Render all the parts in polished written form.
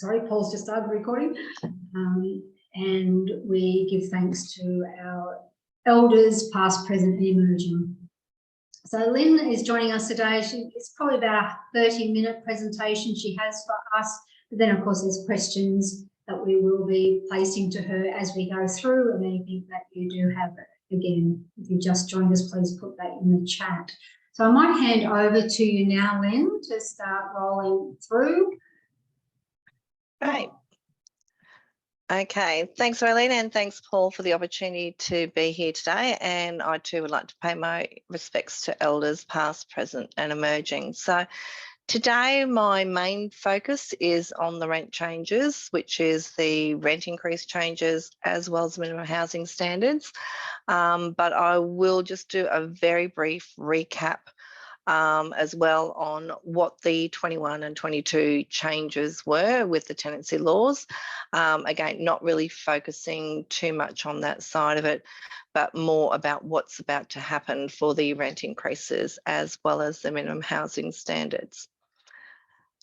sorry, Paul's just started recording. And we give thanks to our elders, past, present and emerging. So Lynn is joining us today. It's probably about a 30-minute presentation she has for us, but then of course there's questions that we will be placing to her as we go through, and anything that you do have, again, if you just joined us, please put that in the chat. So I might hand over to you now, Lynn, to start rolling through. Great. Okay, thanks Raylene, and thanks Paul for the opportunity to be here today, and I too would like to pay my respects to elders past, present and emerging. So today my main focus is on the rent changes, which is the rent increase changes as well as minimum housing standards, but I will just do a very brief recap as well on what the 21 and 22 changes were with the tenancy laws. Again, not really focusing too much on that side of it, but more about what's about to happen for the rent increases as well as the minimum housing standards.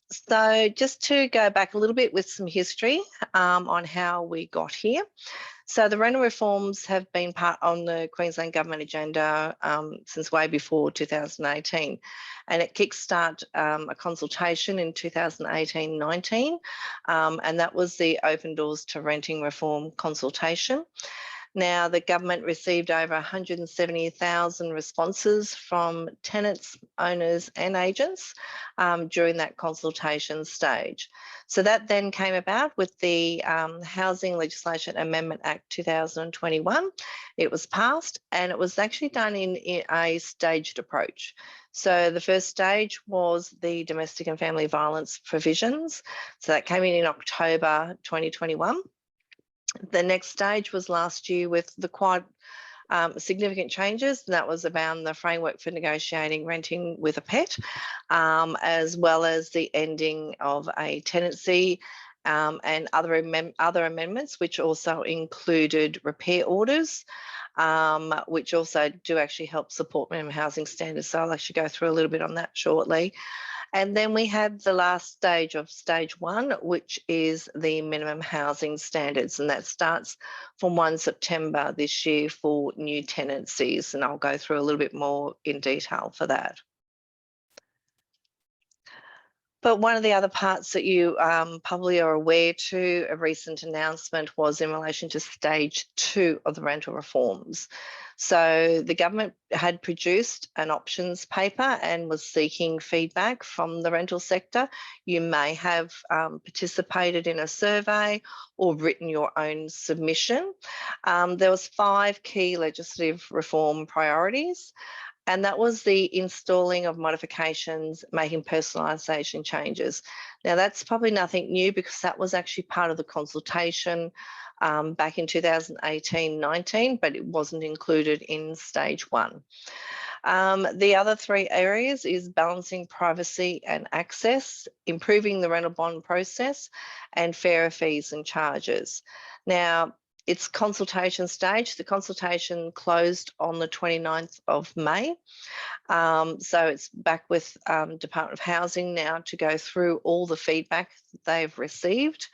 So just to go back a little bit with some history on how we got here. So the rental reforms have been part on the Queensland Government agenda since way before 2018, and it kickstarted a consultation in 2018-19, and that was the Open Doors to Renting Reform consultation. Now, the government received over 170,000 responses from tenants, owners and agents during that consultation stage. So that then came about with the Housing Legislation Amendment Act 2021. It was passed, and it was actually done in a staged approach. So the first stage was the domestic and family violence provisions. So that came in October 2021. The next stage was last year with the quite significant changes, and that was around the framework for negotiating renting with a PET, as well as the ending of a tenancy and other amendments, which also included repair orders, which also do actually help support minimum housing standards. So I'll actually go through a little bit on that shortly. And then we had the last stage of stage 1, which is the minimum housing standards, and that starts from 1 September this year for new tenancies, and I'll go through a little bit more in detail for that. But one of the other parts that you probably are aware to, a recent announcement was in relation to stage 2 of the rental reforms. So the government had produced an options paper and was seeking feedback from the rental sector. You may have participated in a survey or written your own submission. There was 5 key legislative reform priorities. And that was the installing of modifications, making personalisation changes. Now, that's probably nothing new because that was actually part of the consultation back in 2018-19, but it wasn't included in stage 1. The other 3 areas is balancing privacy and access, improving the rental bond process, and fairer fees and charges. Now, it's consultation stage. The consultation closed on the 29th of May. So it's back with Department of Housing now to go through all the feedback that they've received.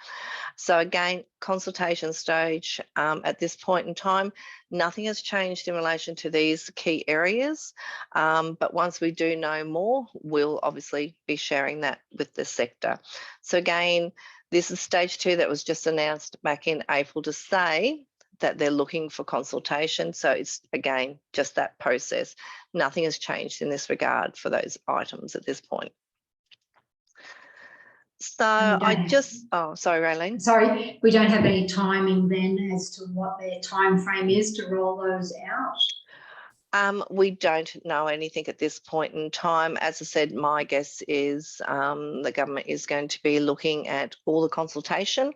So again, consultation stage at this point in time, nothing has changed in relation to these key areas. But once we do know more, we'll obviously be sharing that with the sector. So again, this is stage 2 that was just announced back in April to say that they're looking for consultation. So it's, again, just that process. Nothing has changed in this regard for those items at this point. So oh, sorry, Raylene. Sorry, we don't have any timing then as to what their time frame is to roll those out? We don't know anything at this point in time. As I said, my guess is the government is going to be looking at all the consultation,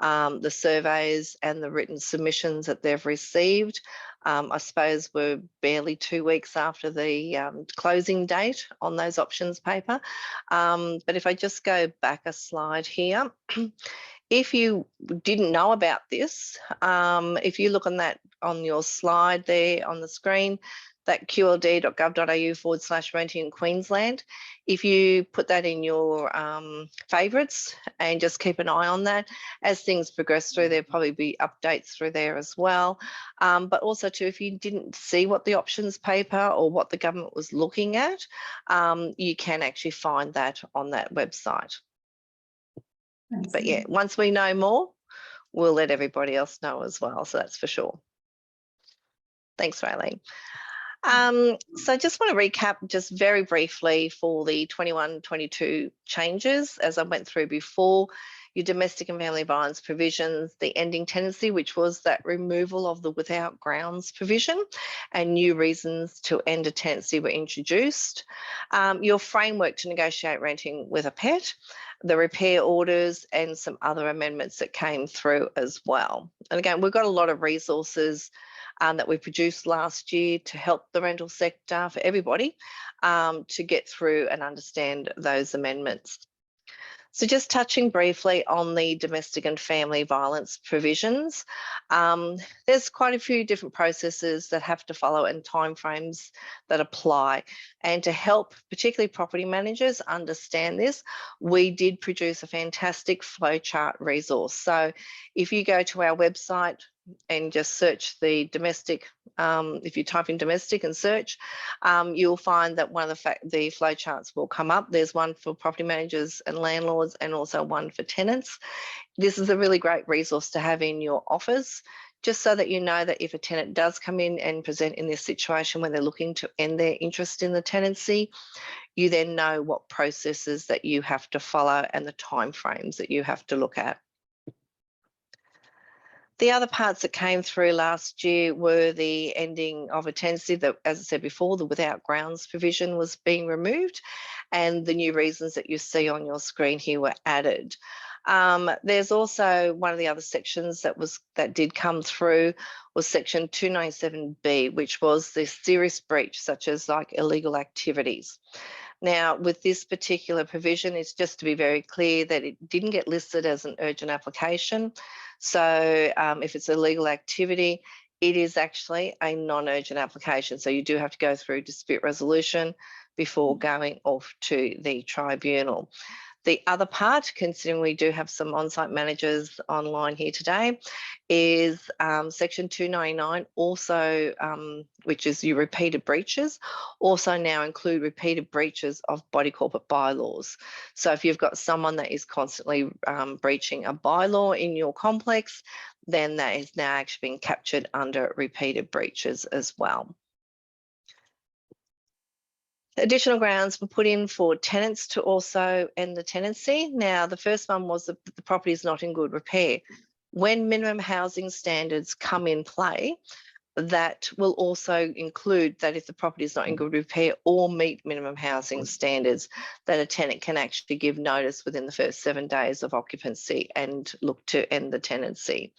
the surveys and the written submissions that they've received. I suppose we're barely 2 weeks after the closing date on those options paper. But if I just go back a slide here, if you didn't know about this, if you look on that on your slide there on the screen, that qld.gov.au/renting in Queensland. If you put that in your favourites and just keep an eye on that, as things progress through, there'll probably be updates through there as well. But also too, if you didn't see what the options paper or what the government was looking at, you can actually find that on that website. Thanks, But Lynn. yeah, once we know more, we'll let everybody else know as well. So that's for sure. Thanks, Raylene. So I just want to recap just very briefly for the 21-22 changes as I went through before. Your domestic and family violence provisions, the ending tenancy, which was that removal of the without grounds provision, and new reasons to end a tenancy were introduced. Your framework to negotiate renting with a pet, the repair orders, and some other amendments that came through as well. And again, we've got a lot of resources that we produced last year to help the rental sector for everybody to get through and understand those amendments. So just touching briefly on the domestic and family violence provisions, there's quite a few different processes that have to follow and timeframes that apply. And to help particularly property managers understand this, we did produce a fantastic flowchart resource. So if you go to our website and just search the domestic, if you type in domestic and search, you'll find that one of the flowcharts will come up. There's one for property managers and landlords and also one for tenants. This is a really great resource to have in your office, just so that you know that if a tenant does come in and present in this situation where they're looking to end their interest in the tenancy, you then know what processes that you have to follow and the timeframes that you have to look at. The other parts that came through last year were the ending of a tenancy that, as I said before, the without grounds provision was being removed, and the new reasons that you see on your screen here were added. There's also one of the other sections that did come through was section 297B, which was the serious breach, such as like illegal activities. Now, with this particular provision, it's just to be very clear that it didn't get listed as an urgent application. So if it's a legal activity, it is actually a non-urgent application. So you do have to go through dispute resolution before going off to the tribunal. The other part, considering we do have some on-site managers online here today, is section 299 also, which is your repeated breaches, also now include repeated breaches of body corporate bylaws. So if you've got someone that is constantly breaching a bylaw in your complex, then that is now actually being captured under repeated breaches as well. Additional grounds were put in for tenants to also end the tenancy. Now, the first one was that the property is not in good repair. When minimum housing standards come in play, that will also include that if the property is not in good repair or meet minimum housing standards, that a tenant can actually give notice within the first 7 days of occupancy and look to end the tenancy.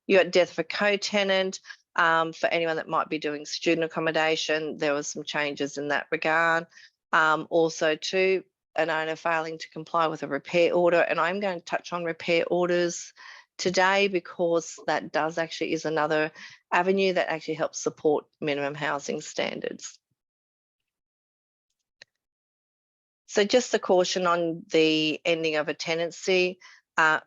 You got death of a co-tenant. For anyone that might be doing student accommodation, there was some changes in that regard. Also too, an owner failing to comply with a repair order, and I'm going to touch on repair orders today because that does actually is another avenue that actually helps support minimum housing standards. So just a caution on the ending of a tenancy.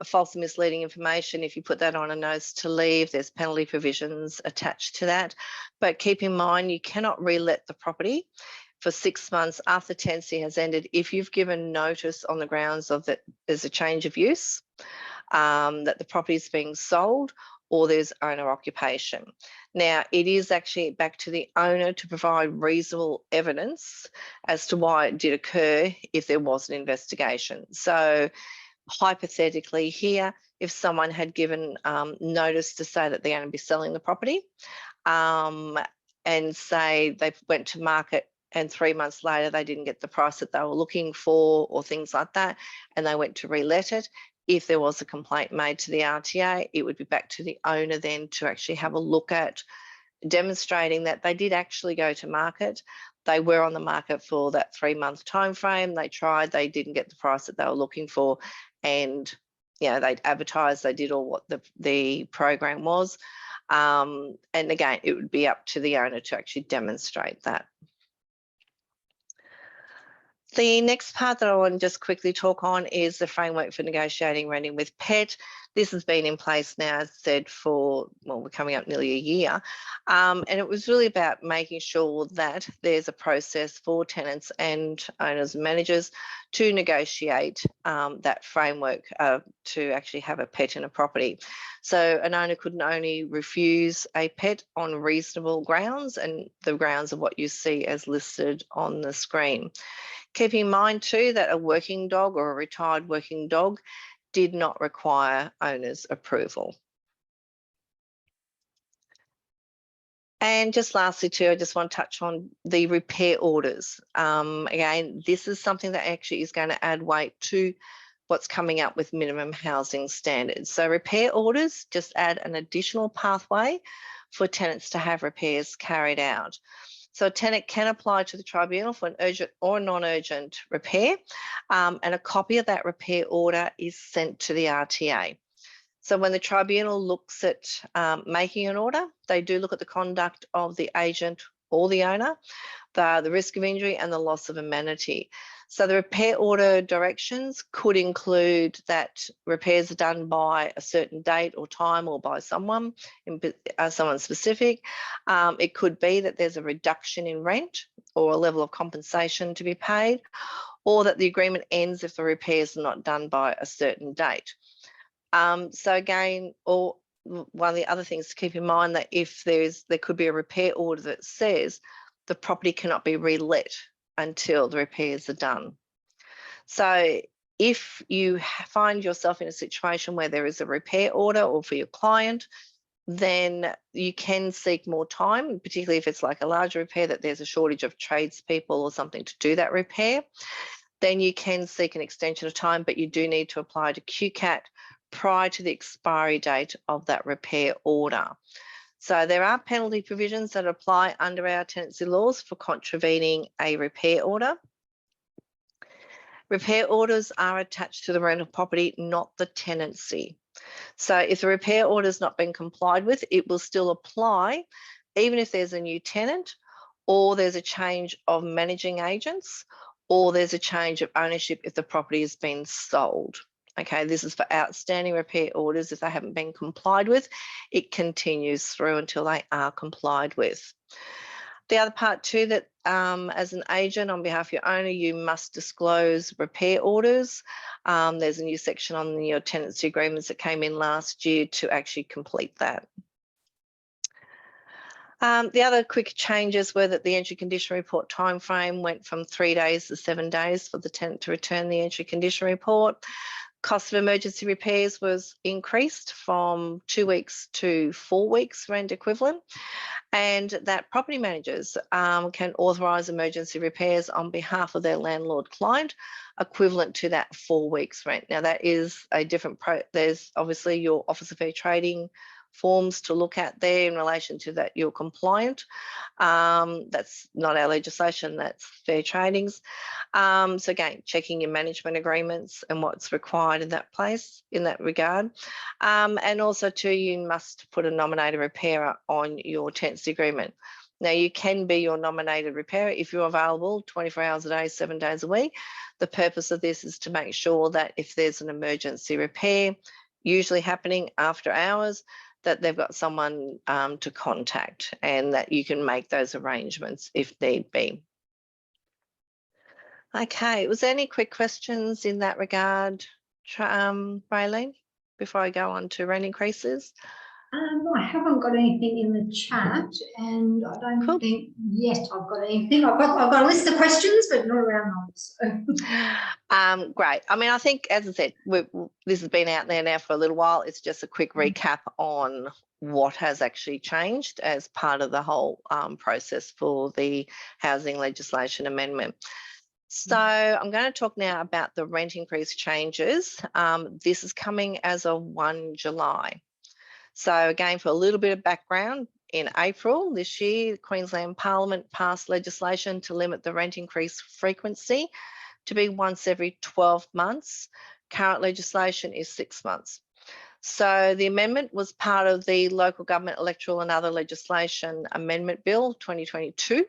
False and misleading information, if you put that on a notice to leave, there's penalty provisions attached to that. But keep in mind, you cannot relet the property for 6 months after tenancy has ended if you've given notice on the grounds of that there's a change of use, that the property is being sold, or there's owner occupation. Now, it is actually back to the owner to provide reasonable evidence as to why it did occur if there was an investigation. So hypothetically here, if someone had given notice to say that they're going to be selling the property and say they went to market and 3 months later they didn't get the price that they were looking for or things like that, and they went to relet it, if there was a complaint made to the RTA, it would be back to the owner then to actually have a look at demonstrating that they did actually go to market. They were on the market for that 3-month time frame. They tried, they didn't get the price that they were looking for, and you know, they advertised, they did all what the program was. And again, it would be up to the owner to actually demonstrate that. The next part that I want to just quickly talk on is the framework for negotiating renting with PET. This has been in place now, as I said, for, well, we're coming up nearly a year. And it was really about making sure that there's a process for tenants and owners and managers to negotiate that framework to actually have a PET in a property. So an owner couldn't only refuse a PET on reasonable grounds, and the grounds of what you see as listed on the screen. Keep in mind too that a working dog or a retired working dog did not require owner's approval. And just lastly too, I just want to touch on the repair orders. Again, this is something that actually is going to add weight to what's coming up with minimum housing standards. So repair orders just add an additional pathway for tenants to have repairs carried out. So a tenant can apply to the tribunal for an urgent or non-urgent repair, and a copy of that repair order is sent to the RTA. So when the tribunal looks at making an order, they do look at the conduct of the agent or the owner, the risk of injury and the loss of amenity. So the repair order directions could include that repairs are done by a certain date or time or by someone specific. It could be that there's a reduction in rent or a level of compensation to be paid, or that the agreement ends if the repairs are not done by a certain date. So again, or one of the other things to keep in mind that if there could be a repair order that says the property cannot be relet until the repairs are done. So if you find yourself in a situation where there is a repair order, or for your client, then you can seek more time, particularly if it's like a large repair that there's a shortage of tradespeople or something to do that repair. Then you can seek an extension of time, but you do need to apply to QCAT prior to the expiry date of that repair order. So there are penalty provisions that apply under our tenancy laws for contravening a repair order. Repair orders are attached to the rental property, not the tenancy. So if the repair order has not been complied with, it will still apply even if there's a new tenant, or there's a change of managing agents, or there's a change of ownership if the property has been sold. Okay, this is for outstanding repair orders. If they haven't been complied with, it continues through until they are complied with. The other part too, that as an agent on behalf of your owner, you must disclose repair orders. There's a new section on your tenancy agreements that came in last year to actually complete that. The other quick changes were that the entry condition report timeframe went from 3 days to 7 days for the tenant to return the entry condition report. Cost of emergency repairs was increased from 2 weeks to 4 weeks rent equivalent, and that property managers can authorise emergency repairs on behalf of their landlord client equivalent to that 4 weeks rent. Now that is a different, there's obviously your Office of Fair Trading forms to look at there in relation to that you're compliant. That's not our legislation, that's fair tradings. So again, checking your management agreements and what's required in that place, in that regard. And also too, you must put a nominated repairer on your tenancy agreement. Now you can be your nominated repairer if you're available 24 hours a day, 7 days a week. The purpose of this is to make sure that if there's an emergency repair, usually happening after hours, that they've got someone to contact, and that you can make those arrangements if need be. Okay, was there any quick questions in that regard, Raylene, before I go on to rent increases? I haven't got anything in the chat, and I don't think yet I've got anything. I've got a list of questions, but not around those. Great. I mean, I think, as I said, this has been out there now for a little while. It's just a quick recap on what has actually changed as part of the whole process for the housing legislation amendment. So I'm going to talk now about the rent increase changes. This is coming as of 1 July. So again, for a little bit of background, in April this year, Queensland Parliament passed legislation to limit the rent increase frequency to be once every 12 months. Current legislation is 6 months. So the amendment was part of the Local Government Electoral and Other Legislation Amendment Bill 2022.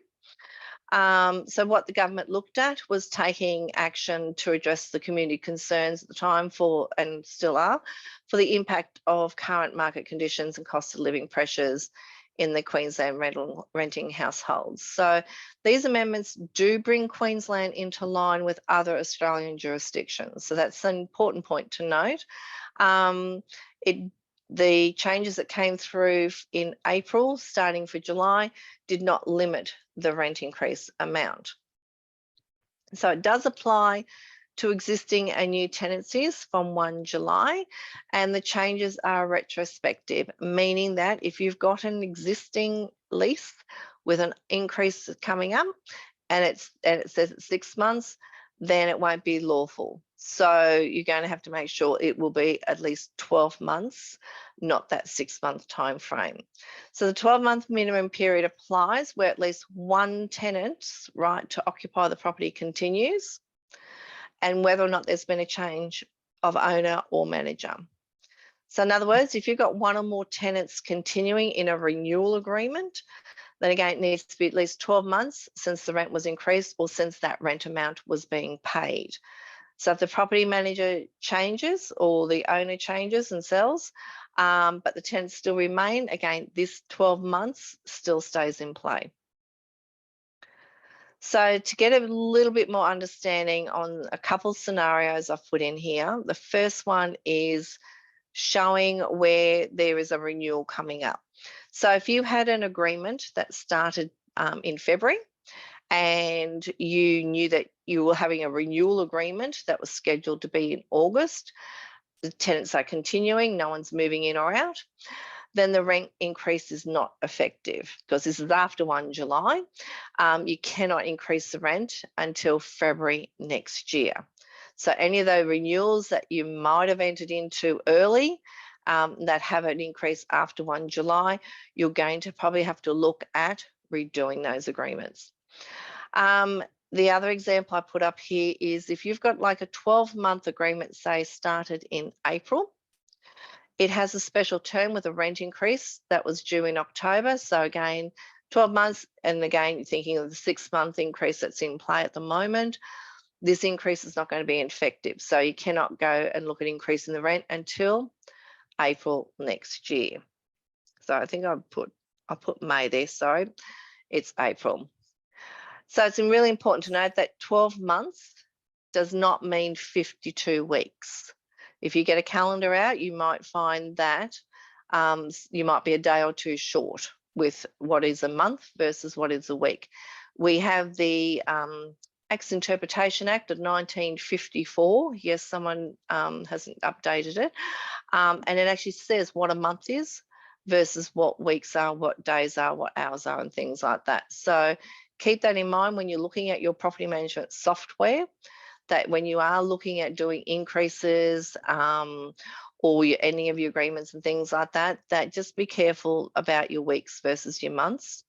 So what the government looked at was taking action to address the community concerns at the time for, and still are, for the impact of current market conditions and cost of living pressures in the Queensland renting households. So these amendments do bring Queensland into line with other Australian jurisdictions. So that's an important point to note. The changes that came through in April, starting for July, did not limit the rent increase amount. So it does apply to existing and new tenancies from 1 July, and the changes are retrospective, meaning that if you've got an existing lease with an increase coming up and it says it's 6 months, then it won't be lawful. So you're going to have to make sure it will be at least 12 months, not that 6-month time frame. So the 12-month minimum period applies where at least one tenant's right to occupy the property continues, and whether or not there's been a change of owner or manager. So in other words, if you've got one or more tenants continuing in a renewal agreement, then again, it needs to be at least 12 months since the rent was increased or since that rent amount was being paid. So if the property manager changes or the owner changes and sells, but the tenants still remain, again, this 12 months still stays in play. So to get a little bit more understanding on a couple scenarios I've put in here, the first one is showing where there is a renewal coming up. So if you had an agreement that started in February and you knew that you were having a renewal agreement that was scheduled to be in August, the tenants are continuing, no one's moving in or out, then the rent increase is not effective because this is after 1 July. You cannot increase the rent until February next year. So any of the renewals that you might have entered into early that have an increase after 1 July, you're going to probably have to look at redoing those agreements. The other example I put up here is if you've got like a 12-month agreement, say started in April, it has a special term with a rent increase that was due in October. So again, 12 months, and again, you're thinking of the 6-month increase that's in play at the moment. This increase is not going to be effective. So you cannot go and look at increasing the rent until April next year. So I think I put May there, sorry, it's April. So it's really important to note that 12 months does not mean 52 weeks. If you get a calendar out, you might find that you might be a day or two short with what is a month versus what is a week. We have the Acts Interpretation Act of 1954. Yes, someone hasn't updated it. And it actually says what a month is versus what weeks are, what days are, what hours are, and things like that. So keep that in mind when you're looking at your property management software, that when you are looking at doing increases or any of your agreements and things like that, that just be careful about your weeks versus your months.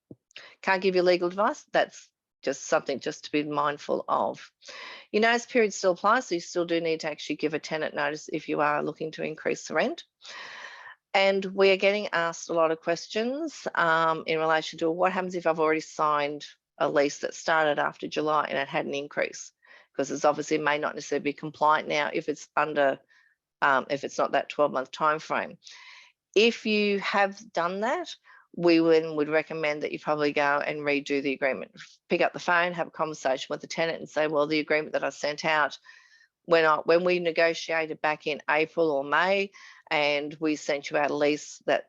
Can't give you legal advice. That's just something just to be mindful of. Your notice period still applies, so you still do need to actually give a tenant notice if you are looking to increase the rent. And we are getting asked a lot of questions in relation to what happens if I've already signed a lease that started after July and it had an increase, because it's obviously may not necessarily be compliant now if it's under, if it's not that 12-month time frame. If you have done that, we would recommend that you probably go and redo the agreement. Pick up the phone, have a conversation with the tenant and say, well, the agreement that I sent out when we negotiated back in April or May, and we sent you out a lease that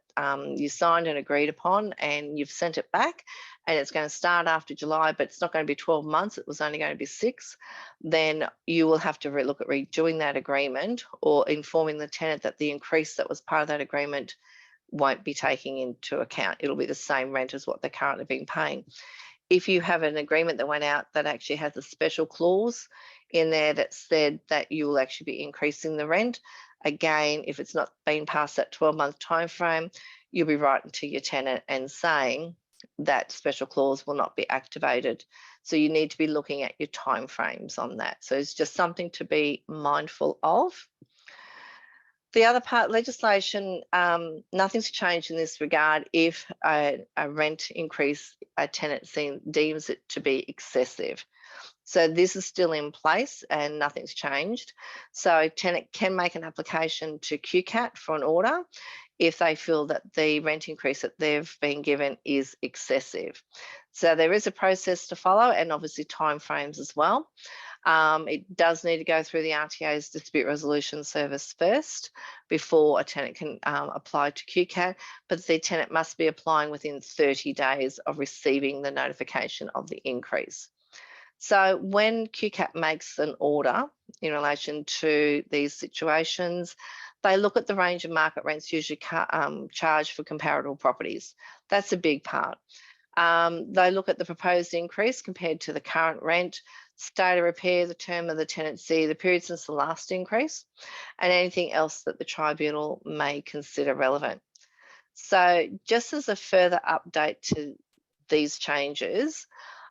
you signed and agreed upon, and you've sent it back, and it's going to start after July, but it's not going to be 12 months, it was only going to be 6, then you will have to look at redoing that agreement or informing the tenant that the increase that was part of that agreement won't be taking into account. It'll be the same rent as what they're currently being paying. If you have an agreement that went out that actually has a special clause in there that said that you will actually be increasing the rent, again, if it's not been past that 12-month time frame, you'll be writing to your tenant and saying that special clause will not be activated. So you need to be looking at your time frames on that. So it's just something to be mindful of. The other part, legislation, nothing's changed in this regard if a rent increase a tenant deems it to be excessive. So this is still in place and nothing's changed. So a tenant can make an application to QCAT for an order if they feel that the rent increase that they've been given is excessive. So there is a process to follow and obviously timeframes as well. It does need to go through the RTA's dispute resolution service first before a tenant can apply to QCAT, but the tenant must be applying within 30 days of receiving the notification of the increase. So when QCAT makes an order in relation to these situations, they look at the range of market rents usually charged for comparable properties. That's a big part. They look at the proposed increase compared to the current rent, state of repair, the term of the tenancy, the period since the last increase, and anything else that the tribunal may consider relevant. So just as a further update to these changes,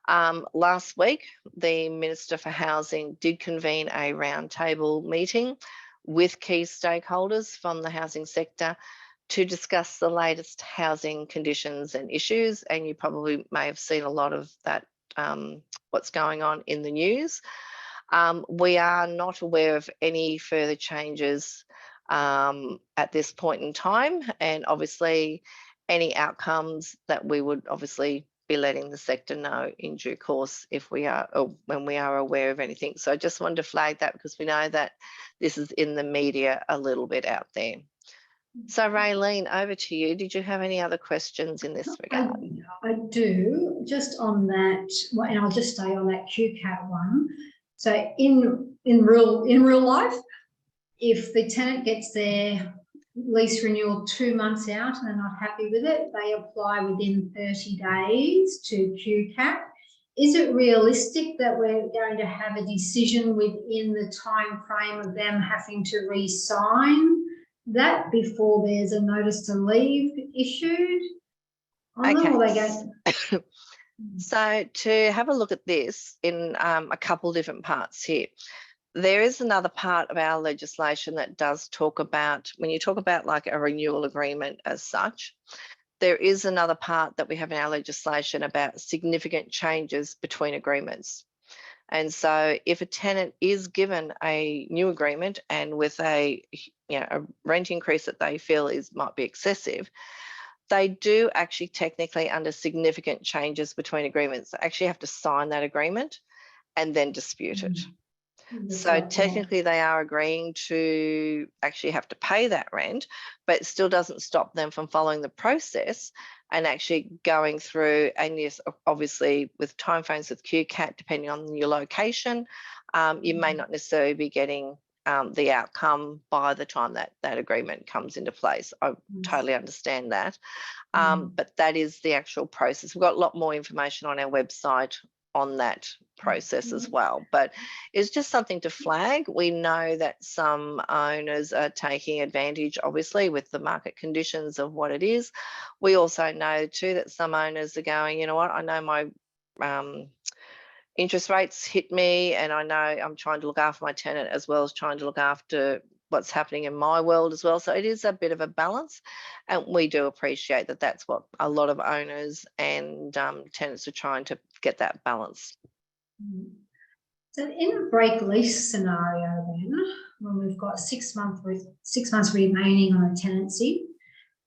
last week, the Minister for Housing did convene a roundtable meeting with key stakeholders from the housing sector to discuss the latest housing conditions and issues. And you probably may have seen a lot of that, what's going on in the news. We are not aware of any further changes at this point in time. And obviously, any outcomes that we would obviously be letting the sector know in due course if we are, or when we are aware of anything. So I just wanted to flag that because we know that this is in the media a little bit out there. So Raylene, over to you. Did you have any other questions in this regard? I do, just on that, and I'll just stay on that QCAT one. So in real life, if the tenant gets their lease renewal 2 months out and they're not happy with it, they apply within 30 days to QCAT. Is it realistic that we're going to have a decision within the time frame of them having to re-sign that before there's a notice to leave issued on them? Or they So to have a look at this in a couple different parts here. There is another part of our legislation that does talk about, when you talk about like a renewal agreement as such, there is another part that we have in our legislation about significant changes between agreements. And so if a tenant is given a new agreement and with a rent increase that they feel might be excessive, they do actually technically, under significant changes between agreements, actually have to sign that agreement and then dispute it. So technically they are agreeing to actually have to pay that rent, but it still doesn't stop them from following the process and actually going through. And yes, obviously with timeframes with QCAT, depending on your location, you may not necessarily be getting the outcome by the time that agreement comes into place. I totally understand that. But that is the actual process. We've got a lot more information on our website on that process as well, but it's just something to flag. We know that some owners are taking advantage, obviously, with the market conditions of what it is. We also know too that some owners are going, you know what, I know my interest rates hit me and I know I'm trying to look after my tenant as well as trying to look after what's happening in my world as well. So it is a bit of a balance, and we do appreciate that that's what a lot of owners and tenants are trying to get that balance. So in a break lease scenario then, when we've got 6 months remaining on a tenancy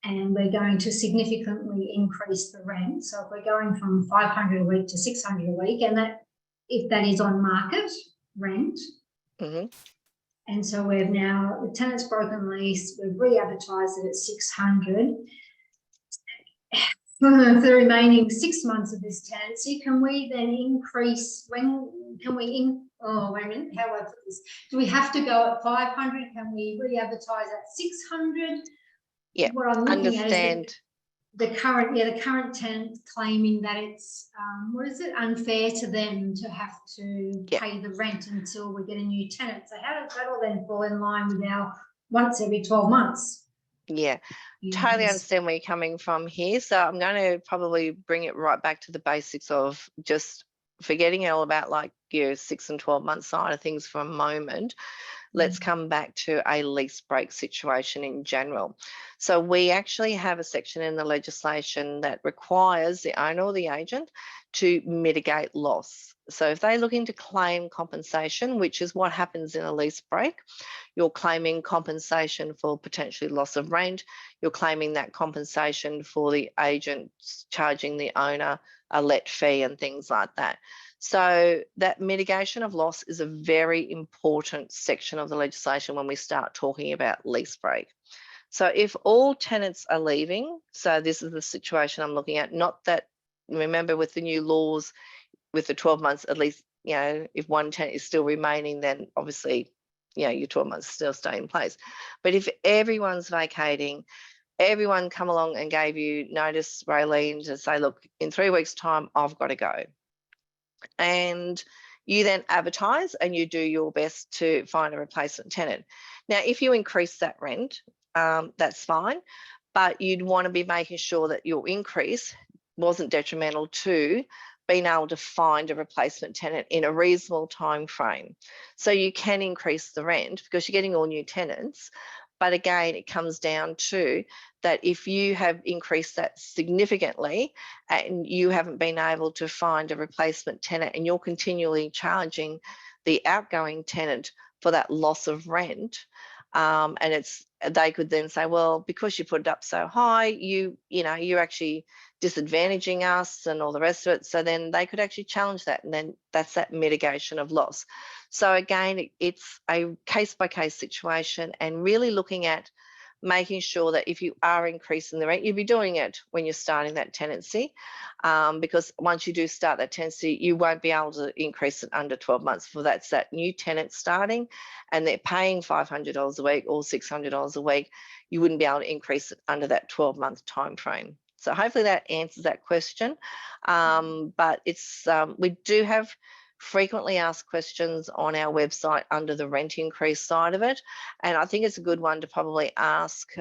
and we're going to significantly increase the rent, so if we're going from 500 a week to 600 a week, and that if that is on market rent, and so we've now, the tenant's broken lease, we've re-advertised it at 600. For the remaining 6 months of this tenancy, can we then increase, when can we, oh, wait a minute, how do I put this? Do we have to go at 500? Can we re-advertise at 600? Yeah, what I'm looking understand. At is the current tenant claiming that it's, what is it, unfair to them to have to pay the rent until we get a new tenant. So how does that all then fall in line with our once every 12 months? Yeah, totally understand where you're coming from here. So I'm going to probably bring it right back to the basics of just forgetting all about like your 6 and 12 month side of things for a moment. let's come back to a lease break situation in general. So we actually have a section in the legislation that requires the owner or the agent to mitigate loss. So if they're looking to claim compensation, which is what happens in a lease break, you're claiming compensation for potentially loss of rent, you're claiming that compensation for the agent charging the owner a let fee and things like that. So that mitigation of loss is a very important section of the legislation when we start talking about lease break. So if all tenants are leaving, so this is the situation I'm looking at, not that, remember with the new laws, with the 12 months, at least, you know, if one tenant is still remaining, then obviously, you know, your 12 months still stay in place. But if everyone's vacating, everyone come along and gave you notice, Raylene, to say, look, in 3 weeks' time, I've got to go. And you then advertise and you do your best to find a replacement tenant. Now, if you increase that rent, that's fine, but you'd want to be making sure that your increase wasn't detrimental to being able to find a replacement tenant in a reasonable time frame. So you can increase the rent because you're getting all new tenants. But again, it comes down to that if you have increased that significantly and you haven't been able to find a replacement tenant and you're continually charging the outgoing tenant for that loss of rent, and they could then say, well, because you put it up so high, you're actually disadvantaging us and all the rest of it. So then they could actually challenge that, and then that's that mitigation of loss. So again, it's a case-by-case situation, and really looking at making sure that if you are increasing the rent, you'll be doing it when you're starting that tenancy, because once you do start that tenancy, you won't be able to increase it under 12 months. For that's that new tenant starting and they're paying $500 a week or $600 a week, you wouldn't be able to increase it under that 12-month time frame. So hopefully that answers that question. But it's we do have frequently asked questions on our website under the rent increase side of it, and I think it's a good one to probably ask.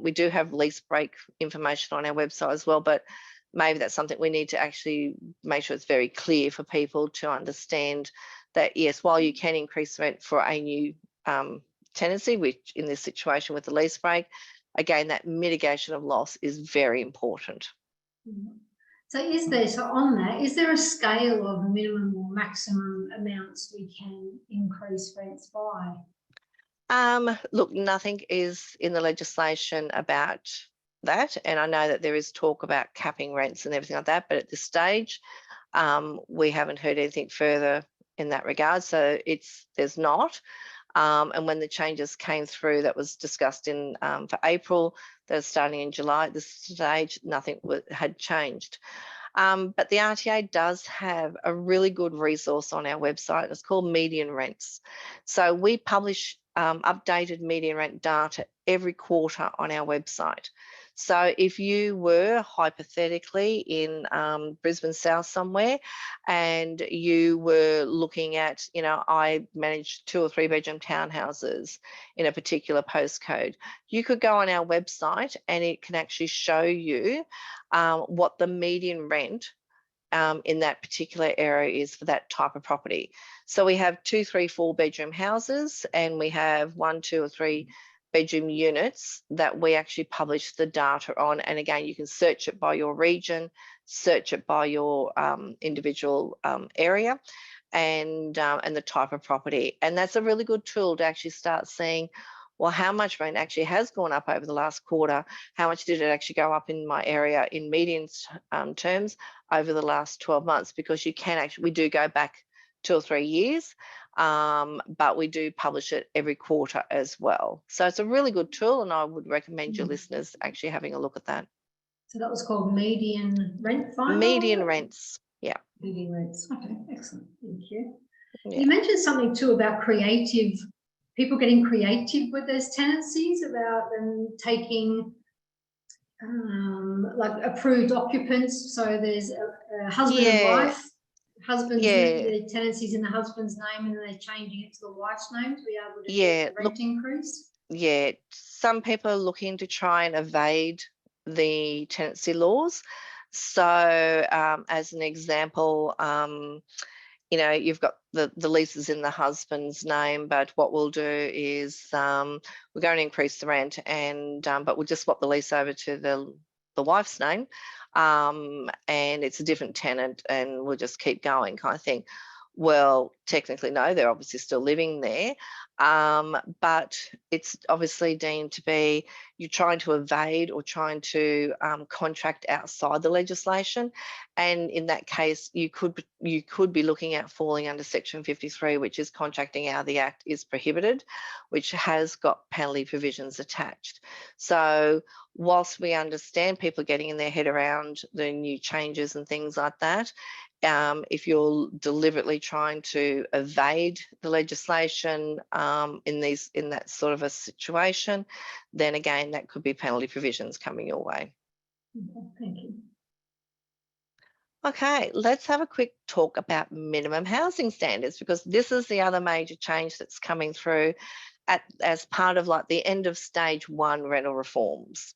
We do have lease break information on our website as well, but maybe that's something we need to actually make sure it's very clear for people to understand that, yes, while you can increase rent for a new tenancy, which in this situation with the lease break, again, that mitigation of loss is very important. So is there a scale of minimum or maximum amounts we can increase rents by? Look, nothing is in the legislation about that, and I know that there is talk about capping rents and everything like that, but at this stage, we haven't heard anything further in that regard. So there's not. And when the changes came through, that was discussed in for April, they're starting in July. At this stage, nothing had changed. But the RTA does have a really good resource on our website. It's called Median Rents. So we publish updated median rent data every quarter on our website. So if you were hypothetically in Brisbane South somewhere and you were looking at, I manage 2 or 3 bedroom townhouses in a particular postcode, you could go on our website and it can actually show you what the median rent in that particular area is for that type of property. So we have 2, 3, 4 bedroom houses, and we have 1, 2 or 3 bedroom units that we actually publish the data on. And again, you can search it by your region, search it by your individual area and the type of property. And that's a really good tool to actually start seeing, well, how much rent actually has gone up over the last quarter? How much did it actually go up in my area in median terms over the last 12 months? Because you can actually, we do go back 2 or 3 years, but we do publish it every quarter as well. So it's a really good tool, and I would recommend your listeners actually having a look at that. So that was called Median Rent Finder? Median Rents, yeah. Median Rents, okay, excellent, thank you. Yeah. You mentioned something too about people getting creative with those tenancies, about them taking like approved occupants. So there's a husband and wife. The tenancy's in the husband's name, and then they're changing it to the wife's name to be able to get the rent increase. Yeah, some people are looking to try and evade the tenancy laws. So as an example, you've got the leases in the husband's name, but what we'll do is we're going to increase the rent, and but we'll just swap the lease over to the wife's name, and it's a different tenant, and we'll just keep going, kind of thing. Well, technically, no, they're obviously still living there, but it's obviously deemed to be you're trying to evade or trying to contract outside the legislation, and in that case, you could be looking at falling under Section 53, which is contracting out of the Act is prohibited, which has got penalty provisions attached. So whilst we understand people getting in their head around the new changes and things like that, if you're deliberately trying to evade the legislation in that sort of a situation, then again, that could be penalty provisions coming your way. Okay, thank you. Okay, let's have a quick talk about minimum housing standards, because this is the other major change that's coming through as part of like the end of stage 1 rental reforms.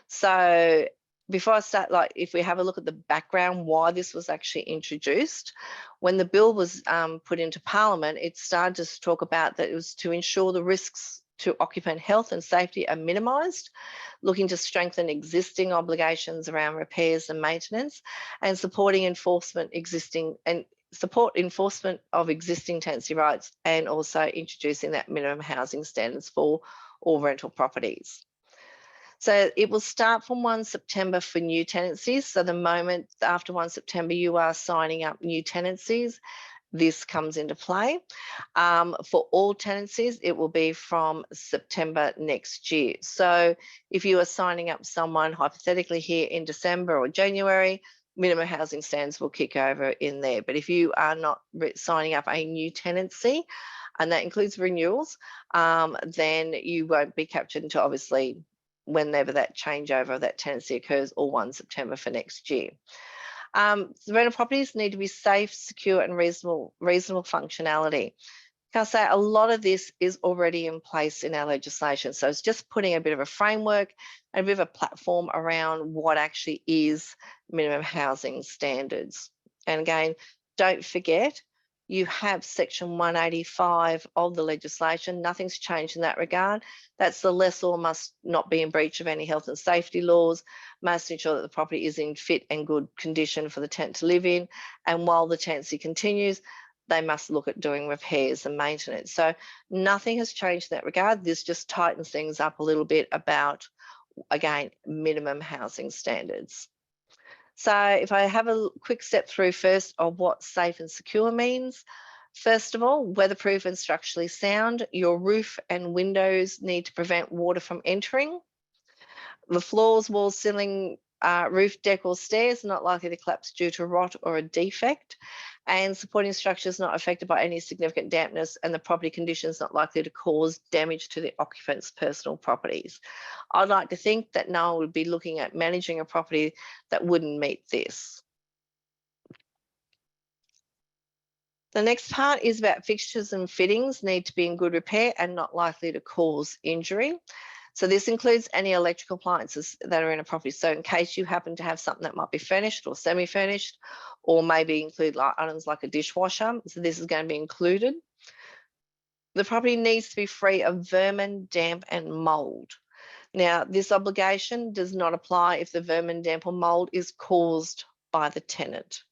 So before I start, like if we have a look at the background, why this was actually introduced, when the bill was put into Parliament, it started to talk about that it was to ensure the risks to occupant health and safety are minimised, looking to strengthen existing obligations around repairs and maintenance, and supporting enforcement of existing tenancy rights, and also introducing that minimum housing standards for all rental properties. So it will start from 1 September for new tenancies. So the moment after 1 September you are signing up new tenancies, this comes into play. For all tenancies, it will be from September next year. So if you are signing up someone hypothetically here in December or January, minimum housing standards will kick over in there. But if you are not signing up a new tenancy, and that includes renewals, then you won't be captured until obviously whenever that changeover of that tenancy occurs, or 1 September for next year. The rental properties need to be safe, secure, and reasonable functionality. Can I say a lot of this is already in place in our legislation, so it's just putting a bit of a framework and a bit of a platform around what actually is minimum housing standards. And again, don't forget, you have Section 185 of the legislation. Nothing's changed in that regard. That's the lessor must not be in breach of any health and safety laws, must ensure that the property is in fit and good condition for the tenant to live in, and while the tenancy continues, they must look at doing repairs and maintenance. So nothing has changed in that regard. This just tightens things up a little bit about, again, minimum housing standards. So if I have a quick step through first of what safe and secure means. First of all, weatherproof and structurally sound. Your roof and windows need to prevent water from entering. The floors, walls, ceiling, roof, deck or stairs not likely to collapse due to rot or a defect, and supporting structures not affected by any significant dampness, and the property conditions not likely to cause damage to the occupant's personal properties. I'd like to think that no one would be looking at managing a property that wouldn't meet this. The next part is about fixtures and fittings need to be in good repair and not likely to cause injury. So this includes any electrical appliances that are in a property. So in case you happen to have something that might be furnished or semi-furnished, or maybe include items like a dishwasher, so this is going to be included. The property needs to be free of vermin, damp and mould. Now, this obligation does not apply if the vermin, damp or mould is caused by the tenant.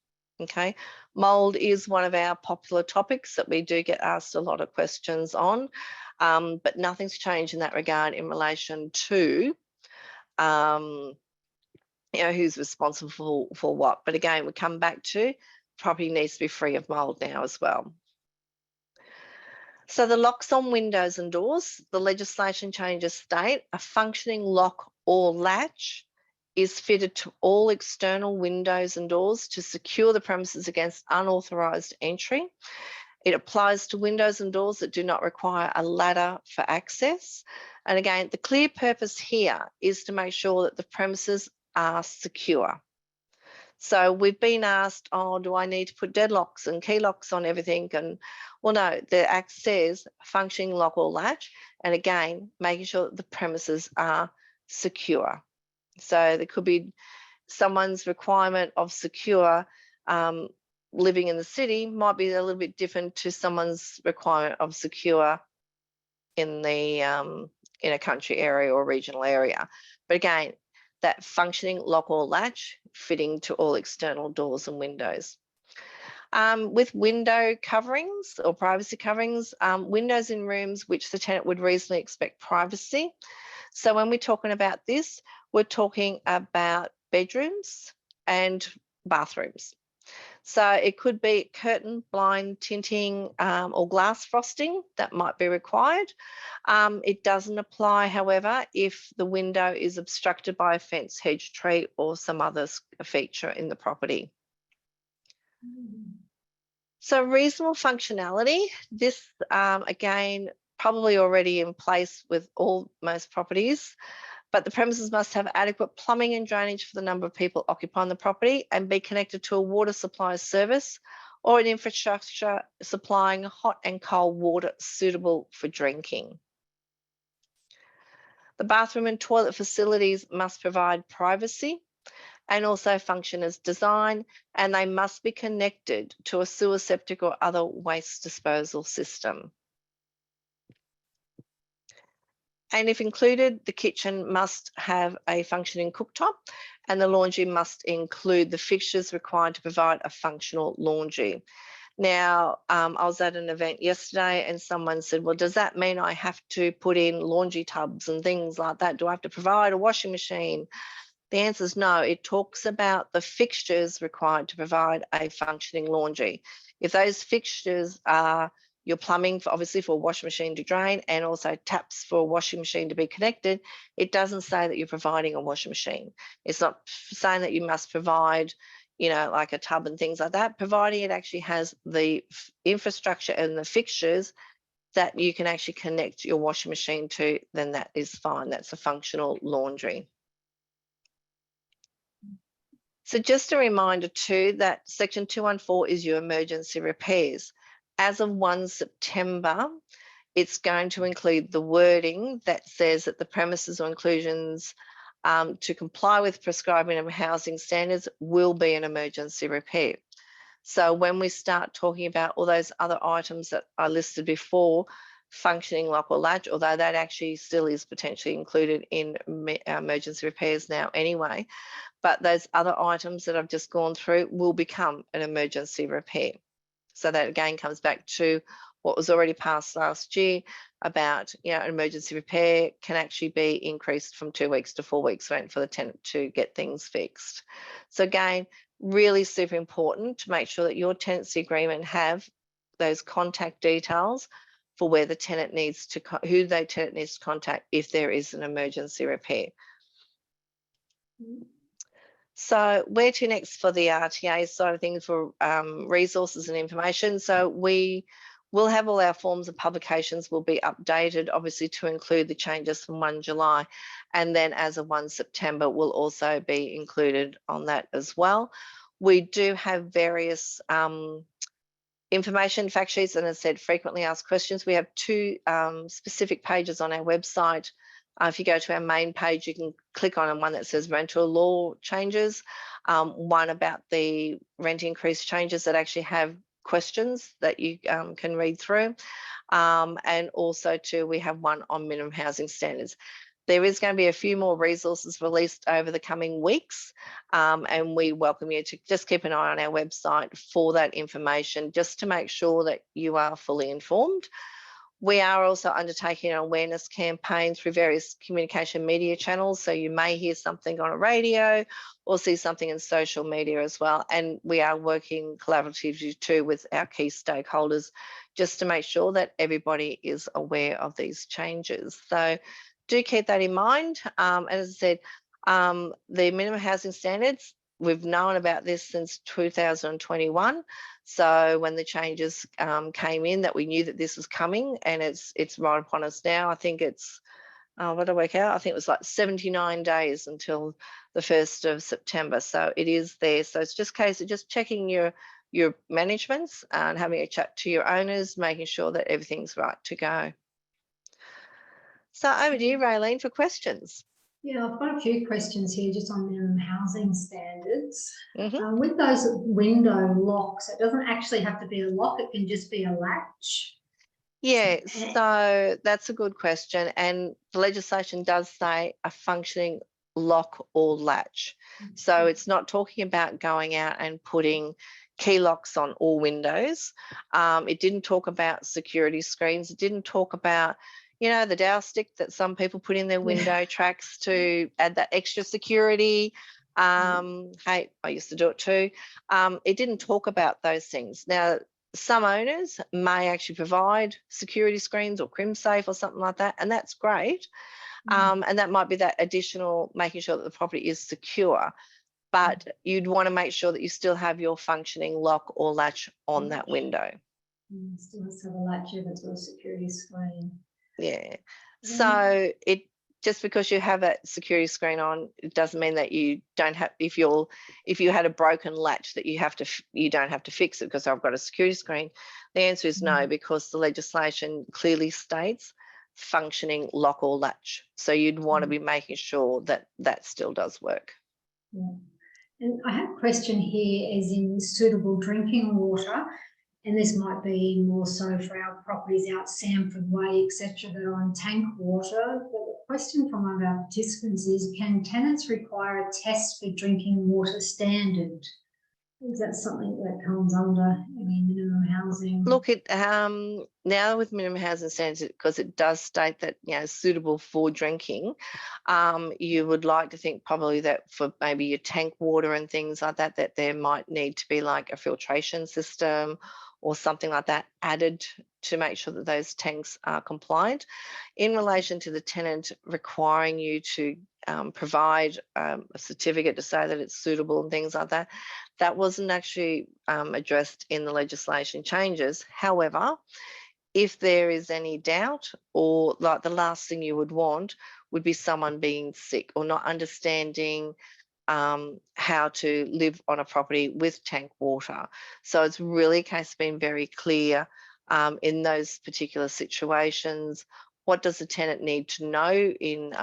Okay, mould is one of our popular topics that we do get asked a lot of questions on, but nothing's changed in that regard in relation to who's responsible for what. But again, we come back to property needs to be free of mould now as well. So the locks on windows and doors, the legislation changes state a functioning lock or latch is fitted to all external windows and doors to secure the premises against unauthorised entry. It applies to windows and doors that do not require a ladder for access. And again, the clear purpose here is to make sure that the premises are secure. So we've been asked, oh, do I need to put deadlocks and key locks on everything? And well, no, the Act says functioning lock or latch. And again, making sure that the premises are secure. So there could be someone's requirement of secure living in the city might be a little bit different to someone's requirement of secure in the in a country area or regional area. But again, that functioning lock or latch fitting to all external doors and windows. With window coverings or privacy coverings, windows in rooms which the tenant would reasonably expect privacy. So when we're talking about this, we're talking about bedrooms and bathrooms. So it could be curtain, blind, tinting, or glass frosting that might be required. It doesn't apply, however, if the window is obstructed by a fence, hedge, tree, or some other feature in the property. So reasonable functionality, this again, probably already in place with most properties, but the premises must have adequate plumbing and drainage for the number of people occupying the property and be connected to a water supply service or an infrastructure supplying hot and cold water suitable for drinking. The bathroom and toilet facilities must provide privacy and also function as designed, and they must be connected to a sewer, septic or other waste disposal system. And if included, the kitchen must have a functioning cooktop and the laundry must include the fixtures required to provide a functional laundry. Now, I was at an event yesterday and someone said, well, does that mean I have to put in laundry tubs and things like that? Do I have to provide a washing machine? The answer is no. It talks about the fixtures required to provide a functioning laundry. If those fixtures are your plumbing, obviously for a washing machine to drain, and also taps for a washing machine to be connected, it doesn't say that you're providing a washing machine. It's not saying that you must provide, you know, like a tub and things like that, providing it actually has the infrastructure and the fixtures that you can actually connect your washing machine to, then that is fine. That's a functional laundry. So just a reminder too that section 214 is your emergency repairs. As of 1 September, it's going to include the wording that says that the premises or inclusions to comply with prescribed minimum housing standards will be an emergency repair. So when we start talking about all those other items that I listed before, functioning lock or latch, although that actually still is potentially included in emergency repairs now anyway, but those other items that I've just gone through will become an emergency repair. So that again comes back to what was already passed last year about, you know, an emergency repair can actually be increased from 2 weeks to 4 weeks rent for the tenant to get things fixed. So again, really super important to make sure that your tenancy agreement have those contact details for where the tenant needs to, who the tenant needs to contact if there is an emergency repair. So where to next for the RTA side of things for resources and information? So we will have all our forms and publications will be updated, obviously to include the changes from 1 July. And then as of 1 September will also be included on that as well. We do have various information fact sheets and as I said, frequently asked questions. We have 2 specific pages on our website. If you go to our main page, you can click on one that says rental law changes, one about the rent increase changes that actually have questions that you can read through. And also too, we have one on minimum housing standards. There is going to be a few more resources released over the coming weeks, and we welcome you to just keep an eye on our website for that information, just to make sure that you are fully informed. We are also undertaking an awareness campaign through various communication media channels. So you may hear something on a radio or see something in social media as well. And we are working collaboratively too with our key stakeholders just to make sure that everybody is aware of these changes. So do keep that in mind. As I said, the minimum housing standards, we've known about this since 2021. So when the changes came in, that we knew that this was coming, and it's right upon us now. I think it's, what did I work out? I think it was like 79 days until the 1st of September. So it is there. So it's just a case of just checking your managements and having a chat to your owners, making sure that everything's right to go. So over to you, Raylene, for questions. Yeah, I've got a few questions here just on minimum housing standards. Mhm. With those window locks, it doesn't actually have to be a lock, it can just be a latch. Yeah, Eh, so that's a good question. And the legislation does say a functioning lock or latch. So it's not talking about going out and putting key locks on all windows. It didn't talk about security screens. It didn't talk about, you know, the dowel stick that some people put in their window tracks to add that extra security. Hey, I used to do it too. It didn't talk about those things. Now, some owners may actually provide security screens or crim safe or something like that, and that's great. And that might be that additional making sure that the property is secure, but you'd want to make sure that you still have your functioning lock or latch on that window. Still has to have a latch if it's got a security screen. Yeah. So it just because you have that security screen on, it doesn't mean that you don't have, if you had a broken latch that you don't have to fix it because I've got a security screen. The answer is no, because the legislation clearly states functioning lock or latch. So you'd want to be making sure that that still does work. Yeah. And I have a question here as in suitable drinking water, and this might be more so for our properties out Samford Way, etc., that are on tank water. But the question from one of our participants is, can tenants require a test for drinking water standard? Is that something that comes under any minimum housing? Look, now with minimum housing standards, because it does state that, you know, suitable for drinking, you would like to think probably that for maybe your tank water and things like that, that there might need to be like a filtration system or something like that added to make sure that those tanks are compliant. In relation to the tenant requiring you to provide a certificate to say that it's suitable and things like that, that wasn't actually addressed in the legislation changes. However, if there is any doubt, or like the last thing you would want would be someone being sick or not understanding how to live on a property with tank water. So it's really a case of being very clear in those particular situations. What does the tenant need to know in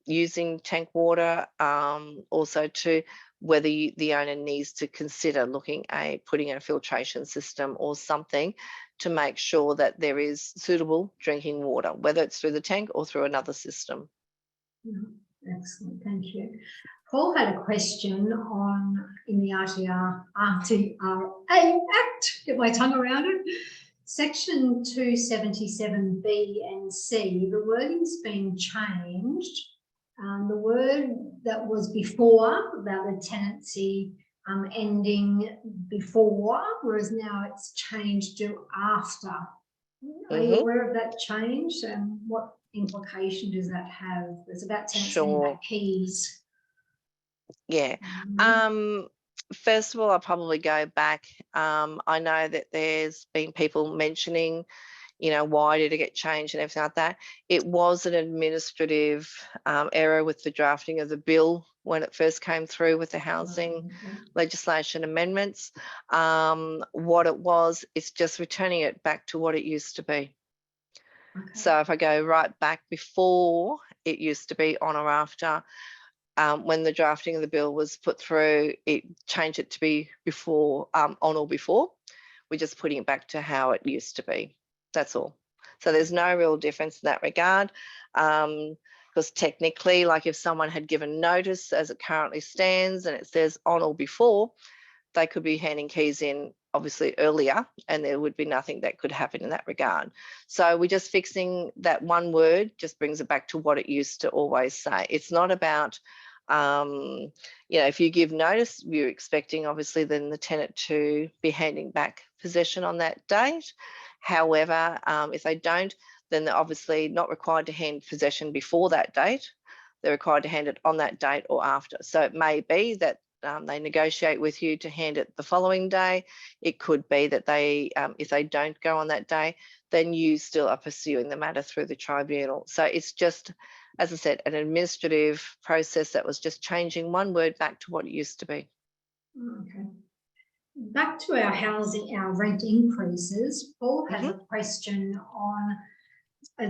using tank water? Also to whether the owner needs to consider looking at putting a filtration system or something to make sure that there is suitable drinking water, whether it's through the tank or through another system. Excellent, thank you. Paul had a question on in the RTA Act, get my tongue around it, section 277B and C, the wording's been changed. The word that was before about the tenancy ending before, whereas now it's changed to after. Are you aware of that change, and what implication does that have? It's about tenants getting back keys. Yeah. First of all, I'll probably go back. I know that there's been people mentioning, you know, why did it get changed and everything like that. It was an administrative error with the drafting of the bill when it first came through with the housing legislation amendments. What it was, it's just returning it back to what it used to be. So if I go right back before, it used to be on or after. When the drafting of the bill was put through, it changed it to be before, on or before. We're just putting it back to how it used to be. That's all. So there's no real difference in that regard. Because technically, like if someone had given notice as it currently stands and it says on or before, they could be handing keys in obviously earlier and there would be nothing that could happen in that regard. So we're just fixing that one word, just brings it back to what it used to always say. It's not about, you know, if you give notice, you're expecting obviously then the tenant to be handing back possession on that date. However, if they don't, then they're obviously not required to hand possession before that date. They're required to hand it on that date or after. So it may be that they negotiate with you to hand it the following day. It could be that they, if they don't go on that day, then you still are pursuing the matter through the tribunal. So it's just, as I said, an administrative process that was just changing one word back to what it used to be. Okay. Back to our housing, our rent increases. Paul has a question on